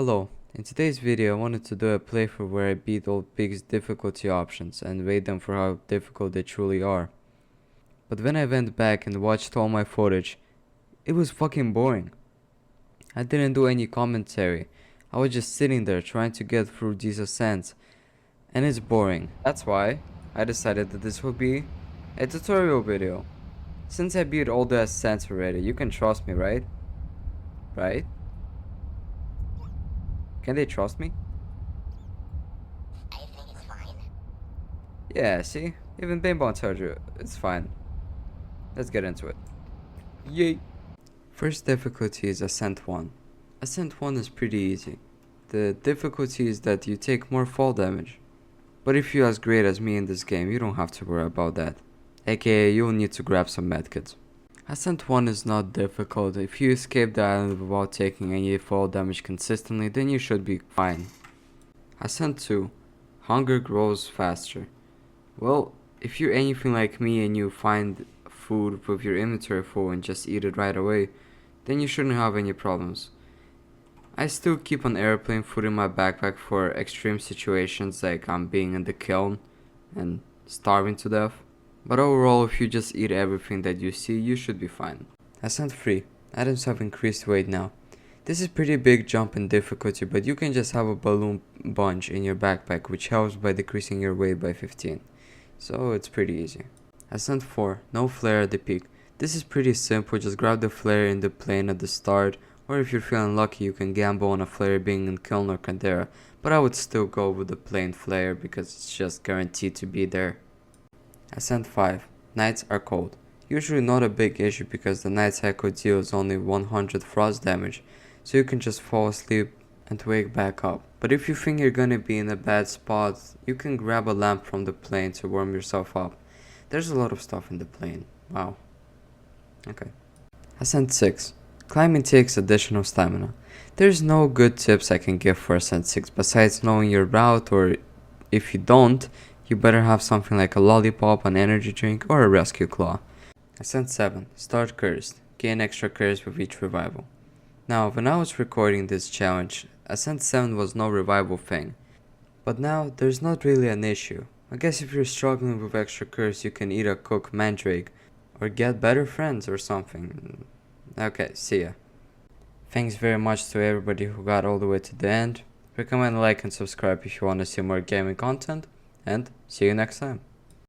Hello, in today's video I wanted to do a playthrough where I beat all Pig's difficulty options and rate them for how difficult they truly are. But when I went back and watched all my footage, it was fucking boring. I didn't do any commentary, I was just sitting there trying to get through these ascents, and it's boring. That's why I decided that this would be a tutorial video. Since I beat all the ascents already, you can trust me, right? Right? Can they trust me? I think it's fine. Yeah, see? Even Bane told you, it's fine. Let's get into it. Yay! First difficulty is Ascent 1. Ascent 1 is pretty easy. The difficulty is that you take more fall damage. But if you're as great as me in this game, you don't have to worry about that. AKA, you'll need to grab some medkits. Ascent 1 is not difficult. If you escape the island without taking any fall damage consistently, then you should be fine. Ascent 2. Hunger grows faster. Well, if you're anything like me and you find food with your inventory full and just eat it right away, then you shouldn't have any problems. I still keep an airplane food in my backpack for extreme situations like I'm being in the kiln and starving to death. But overall, if you just eat everything that you see, you should be fine. Ascent 3. Items have increased weight now. This is pretty big jump in difficulty, but you can just have a balloon bunch in your backpack, which helps by decreasing your weight by 15. So it's pretty easy. Ascent 4. No flare at the peak. This is pretty simple, just grab the flare in the plane at the start, or if you're feeling lucky you can gamble on a flare being in Kiln or Caldera, but I would still go with the plain flare because it's just guaranteed to be there. Ascent 5. Nights are cold. Usually not a big issue because the night cycle deals only 100 frost damage, so you can just fall asleep and wake back up. But if you think you're gonna be in a bad spot, you can grab a lamp from the plane to warm yourself up. There's a lot of stuff in the plane. Wow. Okay. Ascent 6. Climbing takes additional stamina. There's no good tips I can give for Ascent 6 besides knowing your route, or if you don't, you better have something like a lollipop, an energy drink, or a rescue claw. Ascent 7. Start cursed. Gain extra curse with each revival. Now, when I was recording this challenge, Ascent 7 was no revival thing. But now, there's not really an issue. I guess if you're struggling with extra curse, you can either cook mandrake, or get better friends or something. Okay, see ya. Thanks very much to everybody who got all the way to the end. Recommend like and subscribe if you want to see more gaming content. And see you next time.